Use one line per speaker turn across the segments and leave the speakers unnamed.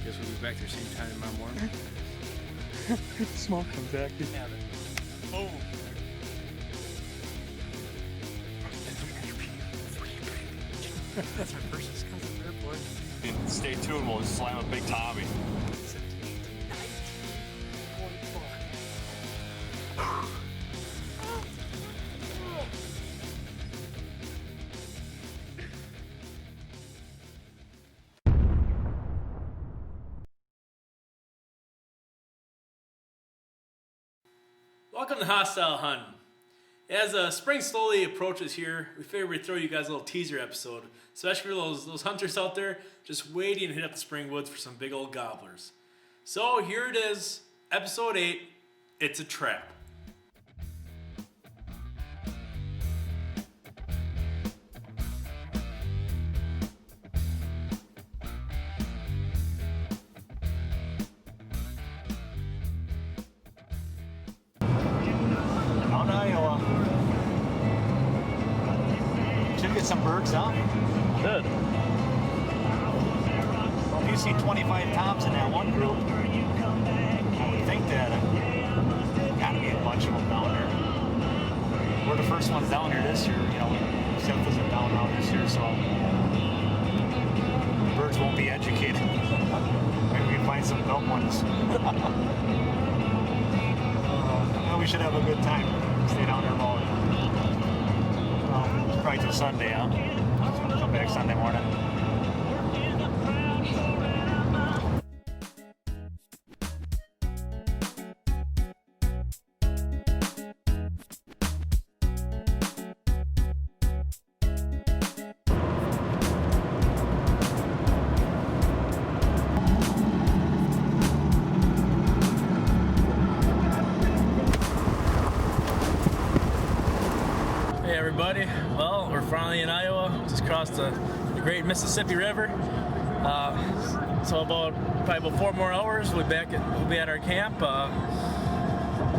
Guess we'll be back there same time tomorrow morning.
Smoke comes back.
Oh. That's our first discussion there, boy.
And stay tuned, we'll slam a big Tommy.
Welcome to Haastyle hunting. As spring slowly approaches here, we figured we'd throw you guys a little teaser episode, especially for those hunters out there just waiting to hit up the spring woods for some big old gobblers. So here it is, episode 8, It's a Trap.
Mount Iowa. Should get some birds out.
Good.
Well, if you see 25 toms in that one group, I would think that gotta be a bunch of them down there. We're the first ones down here this year, you know. Except isn't down around this year, so birds won't be educated. Maybe we can find some dumb ones. Well, we should have a good time. Stay down there about probably till Sunday, huh? Come back Sunday morning.
Hey everybody, well we're finally in Iowa, just crossed the great Mississippi River. So probably about 4 more hours, we'll be at our camp,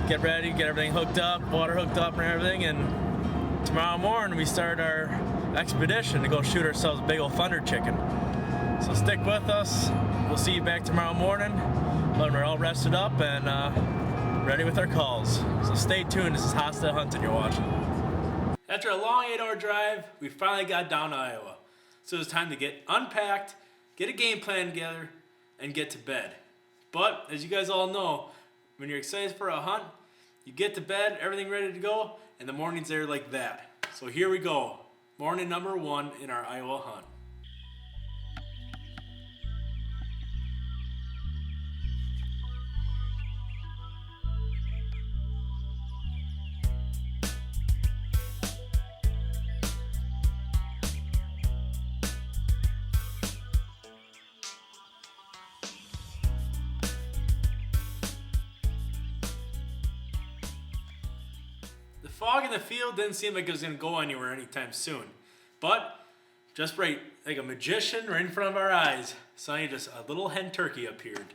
get ready, get everything hooked up, water hooked up and everything, and tomorrow morning we start our expedition to go shoot ourselves a big old thunder chicken. So stick with us, we'll see you back tomorrow morning when we're all rested up and ready with our calls. So stay tuned, this is Haastyle Hunting you're watching. After a long 8-hour drive, we finally got down to Iowa. So it was time to get unpacked, get a game plan together, and get to bed. But, as you guys all know, when you're excited for a hunt, you get to bed, everything ready to go, and the morning's there like that. So here we go. Morning number 1 in our Iowa hunt. The fog in the field didn't seem like it was going to go anywhere anytime soon. But, just right, like a magician right in front of our eyes, suddenly just a little hen turkey appeared.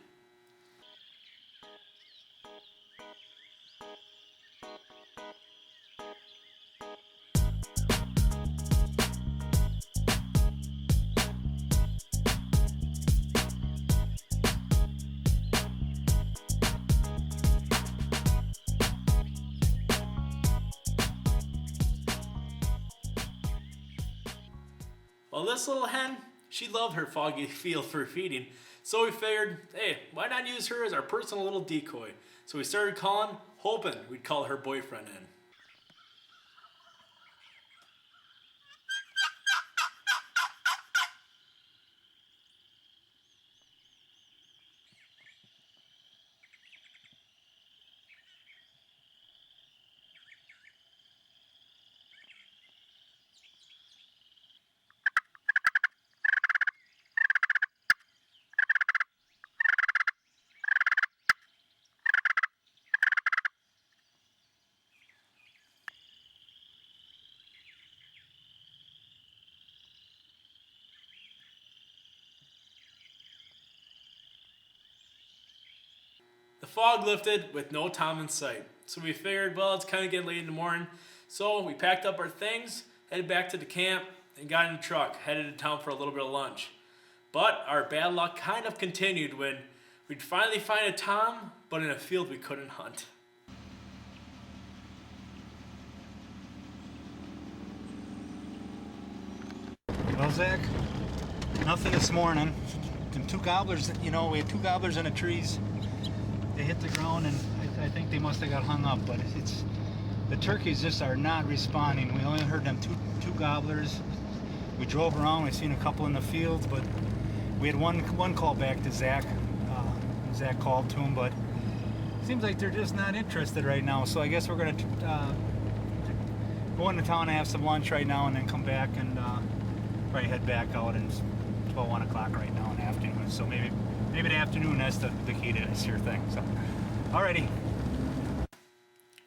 Well, this little hen, she loved her foggy field for feeding, so we figured, hey, why not use her as our personal little decoy? So we started calling, hoping we'd call her boyfriend in. The fog lifted with no Tom in sight, so we figured, well, it's kind of getting late in the morning, so we packed up our things, headed back to the camp, and got in the truck, headed to town for a little bit of lunch. But our bad luck kind of continued when we'd finally find a tom, but in a field we couldn't hunt.
Well, Zach, nothing this morning. And two gobblers, you know, we had two gobblers in the trees. They hit the ground, and I think they must have got hung up. But it's the turkeys just are not responding. We only heard them two gobblers. We drove around. We seen a couple in the fields, but we had one call back to Zach. Zach called to him, but it seems like they're just not interested right now. So I guess we're gonna go into town and have some lunch right now, and then come back and probably head back out. And it's 1 o'clock right now in the afternoon. So maybe the afternoon, that's the key to this here thing. So, alrighty.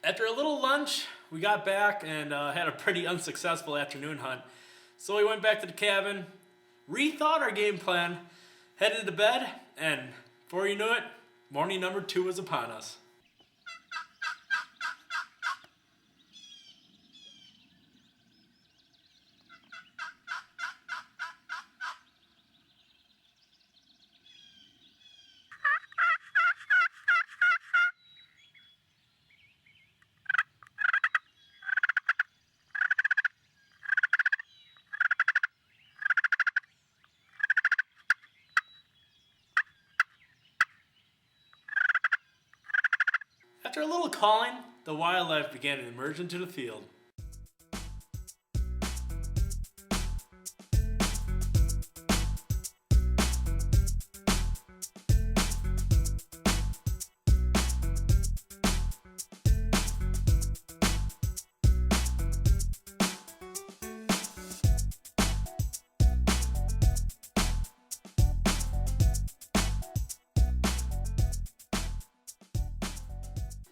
After a little lunch, we got back and had a pretty unsuccessful afternoon hunt. So we went back to the cabin, rethought our game plan, headed to bed, and before you knew it, morning number 2 was upon us. After a little calling, the wildlife began to emerge into the field.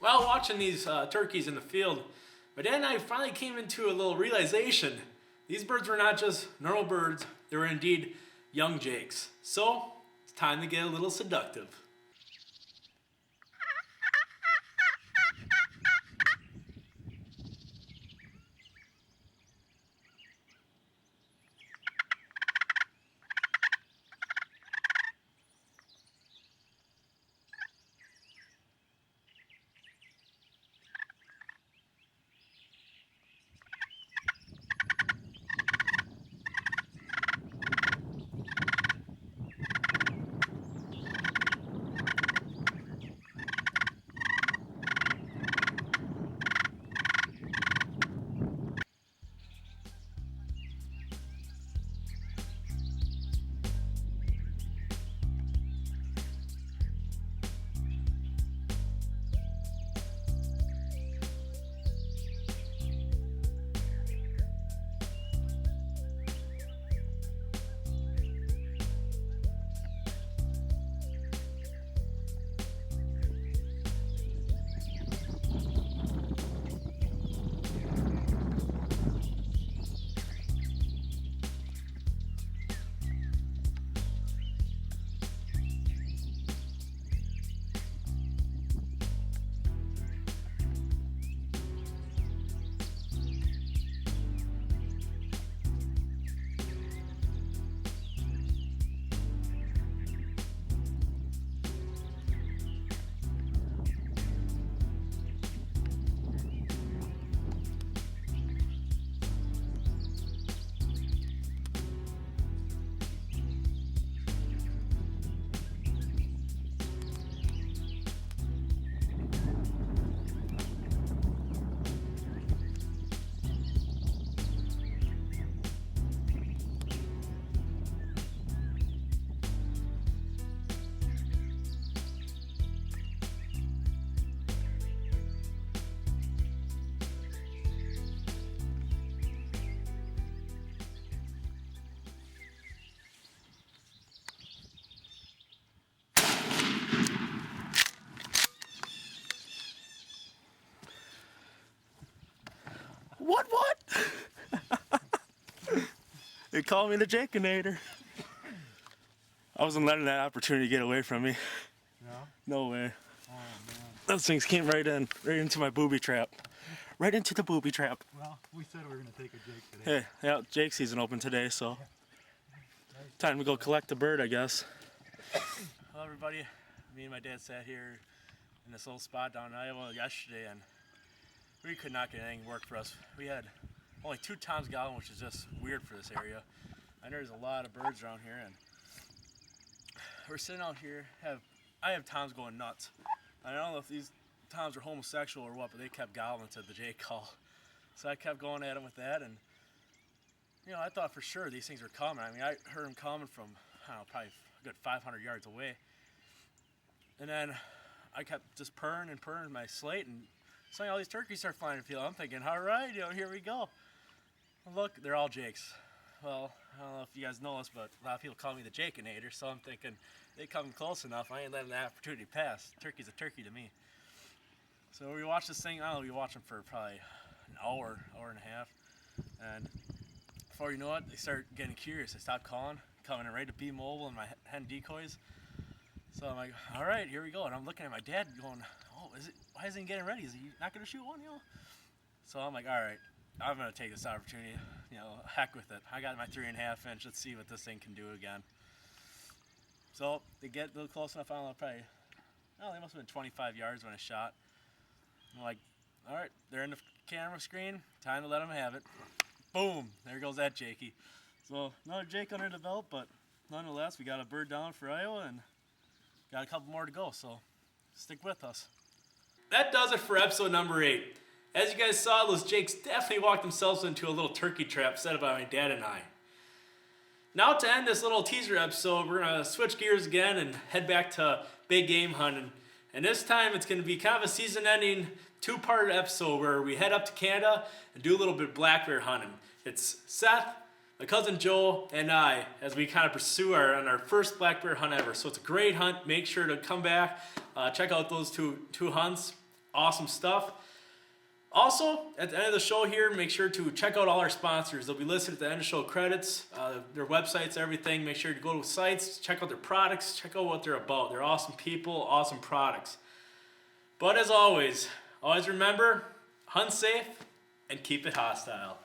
While watching these turkeys in the field, my dad and I finally came into a little realization. These birds were not just normal birds, they were indeed young jakes. So, it's time to get a little seductive. What? They call me the Jakeinator. I wasn't letting that opportunity get away from me.
No?
No way.
Oh, man.
Those things came right into my booby trap. Right into the booby trap.
Well, we said we were going to take a Jake today.
Hey, yeah, Jake season open today, so. Time to go collect the bird, I guess. Hello, everybody. Me and my dad sat here in this little spot down in Iowa yesterday, and we could not get anything to work for us. We had only 2 toms gobbling, which is just weird for this area. I know there's a lot of birds around here, and we're sitting out here. I have toms going nuts. I don't know if these toms are homosexual or what, but they kept gobbling to the J call. So I kept going at them with that, and you know, I thought for sure these things were coming. I mean, I heard them coming from, I don't know, probably a good 500 yards away. And then I kept just purring and purring my slate, and suddenly all these turkeys start flying in the field. I'm thinking, all right, you know, here we go. And look, they're all jakes. Well, I don't know if you guys know this, but a lot of people call me the Jakeinator, so I'm thinking they come close enough. I ain't letting the opportunity pass. Turkey's a turkey to me. So we watched this thing. I don't know, we watched them for probably an hour and a half, and before you know it, they start getting curious. They stop calling, coming in ready to be mobile in my hen decoys. So I'm like, all right, here we go. And I'm looking at my dad going, oh, why isn't he getting ready? Is he not going to shoot one, you know? So I'm like, all right, I'm going to take this opportunity. You know, heck with it. I got my 3.5 inch. Let's see what this thing can do again. So they get a little close enough. I don't know, probably, oh, they must have been 25 yards when I shot. I'm like, all right, they're in the camera screen. Time to let them have it. Boom, there goes that Jakey. So another Jake under the belt, but nonetheless, we got a bird down for Iowa and got a couple more to go, so stick with us. That does it for episode number 8. As you guys saw, those Jakes definitely walked themselves into a little turkey trap set up by my dad and I. Now to end this little teaser episode, we're going to switch gears again and head back to big game hunting. And this time it's going to be kind of a season-ending 2-part episode where we head up to Canada and do a little bit of black bear hunting. It's Seth, my cousin Joe, and I as we kind of pursue our first black bear hunt ever. So it's a great hunt. Make sure to come back, check out those two hunts. Awesome stuff. Also, at the end of the show here, make sure to check out all our sponsors. They'll be listed at the end of the show credits, their websites, everything. Make sure to go to sites, check out their products, check out what they're about. They're awesome people, awesome products. But as always remember, hunt safe and keep it hostile.